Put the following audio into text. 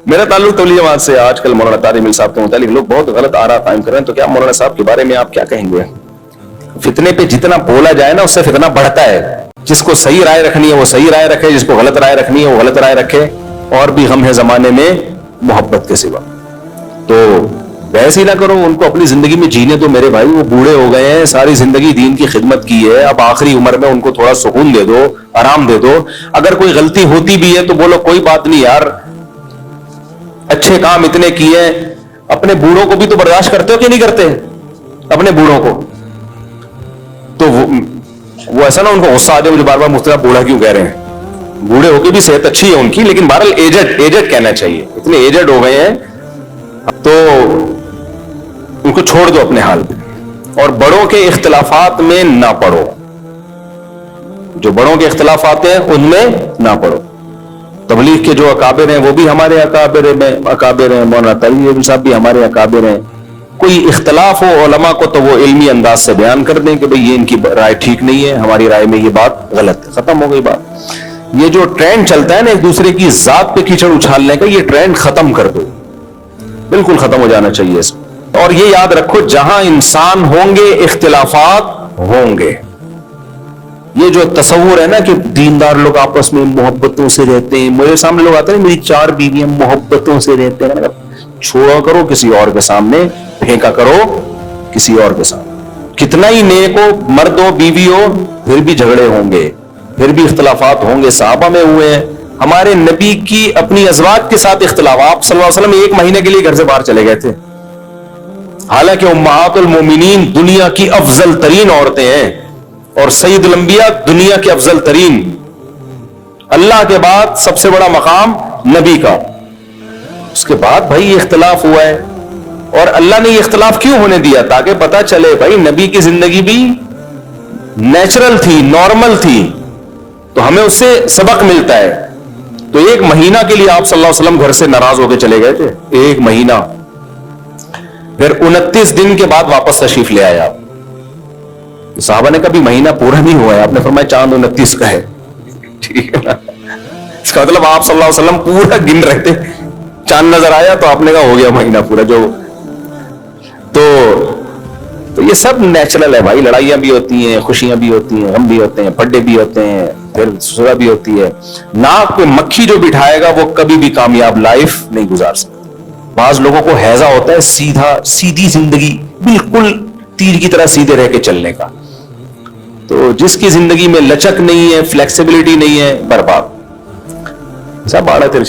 میرا تعلق تبلیغ جماعت سے. آج کل مولانا طارق مل صاحب کے متعلق لوگ بہت غلط آراء قائم کر رہے ہیں, تو کیا مولانا صاحب کے بارے میں آپ کیا کہیں گے؟ فتنے پہ جتنا بولا جائے نا اس سے فتنہ بڑھتا ہے. جس کو صحیح رائے رکھنی ہے وہ صحیح رائے رکھے, جس کو غلط رائے رکھنی ہے وہ غلط رائے رکھے. اور بھی غم ہے زمانے میں محبت کے سوا. تو بحث ہی نہ کرو, ان کو اپنی زندگی میں جینے دو میرے بھائی. وہ بوڑھے ہو گئے ہیں, ساری زندگی دین کی خدمت کی ہے, اب آخری عمر میں ان کو تھوڑا سکون دے دو, آرام دے دو. اگر کوئی غلطی ہوتی بھی ہے تو بولو کوئی بات نہیں یار, اچھے کام اتنے کیے. اپنے بوڑھوں کو بھی تو برداشت کرتے ہو کہ نہیں کرتے؟ اپنے بوڑھوں کو تو وہ ایسا نا ان کو غصہ آ جائے, مجھے بار بار مجھ سے بوڑھا کیوں کہہ رہے ہیں. بوڑھے ہو کے بھی صحت اچھی ہے ان کی, لیکن بہرحال ایجڈ کہنا چاہیے. اتنے ایجڈ ہو گئے ہیں تو ان کو چھوڑ دو اپنے حال پہ, اور بڑوں کے اختلافات میں نہ پڑو. جو بڑوں کے اختلافات ہیں ان میں نہ پڑو. تبلیغ کے جو اکابر ہیں وہ بھی ہمارے اکابر ہیں, مولانا طارق صاحب بھی ہمارے اکابر ہیں. کوئی اختلاف ہو علماء کو تو وہ علمی انداز سے بیان کر دیں کہ بھئی یہ ان کی رائے ٹھیک نہیں ہے, ہماری رائے میں یہ بات غلط ہے, ختم ہو گئی بات. یہ جو ٹرینڈ چلتا ہے نا ایک دوسرے کی ذات پہ کیچڑ اچھالنے کا, یہ ٹرینڈ ختم کر دو, بالکل ختم ہو جانا چاہیے اس. اور یہ یاد رکھو, جہاں انسان ہوں گے اختلافات ہوں گے. یہ جو تصور ہے نا کہ دیندار لوگ آپس میں محبتوں سے رہتے ہیں, میرے سامنے لوگ آتے ہیں میری 4 بیویاں محبتوں سے رہتے ہیں, چھوڑا کرو کسی اور کے سامنے, پھینکا کرو کسی اور کے سامنے. کتنا ہی نیک ہو, مرد ہو بیوی ہو, پھر بھی جھگڑے ہوں گے, پھر بھی اختلافات ہوں گے. صحابہ میں ہوئے ہیں, ہمارے نبی کی اپنی ازواج کے ساتھ اختلاف. آپ صلی اللہ علیہ وسلم 1 مہینے کے لیے گھر سے باہر چلے گئے تھے, حالانکہ امہات المومنین دنیا کی افضل ترین عورتیں ہیں, اور سید الانبیاء دنیا کے افضل ترین. اللہ کے بعد سب سے بڑا مقام نبی کا. اس کے بعد بھائی یہ اختلاف ہوا ہے, اور اللہ نے یہ اختلاف کیوں ہونے دیا؟ تاکہ پتا چلے بھائی نبی کی زندگی بھی نیچرل تھی, نارمل تھی, تو ہمیں اس سے سبق ملتا ہے. تو 1 مہینہ کے لیے آپ صلی اللہ علیہ وسلم گھر سے ناراض ہو کے چلے گئے تھے, 1 مہینہ. پھر 29 دن کے بعد واپس تشریف لے آئے آپ. صحابہ نے کبھی مہینہ پورا نہیں ہوا ہے, آپ نے فرمایا چاند 29 کا ہے, ٹھیک ہے نا. اس کا مطلب آپ صلی اللہ علیہ وسلم پورا گن رہے تھے, چاند نظر آیا تو آپ نے کہا ہو گیا مہینہ پورا. جو تو یہ سب نیچرل ہے بھائی. لڑائیاں بھی ہوتی ہیں, خوشیاں بھی ہوتی ہیں, غم بھی ہوتے ہیں, پھڈے بھی ہوتے ہیں, پھر سزا بھی ہوتی ہے. ناک پہ مکھی جو بٹھائے گا وہ کبھی بھی کامیاب لائف نہیں گزار سکتا. بعض لوگوں کو ہیضہ ہوتا ہے سیدھی زندگی, بالکل تیر کی طرح سیدھے رہ کے چلنے کا. تو جس کی زندگی میں لچک نہیں ہے, فلیکسیبلٹی نہیں ہے, برباد. سب آڑا تیرے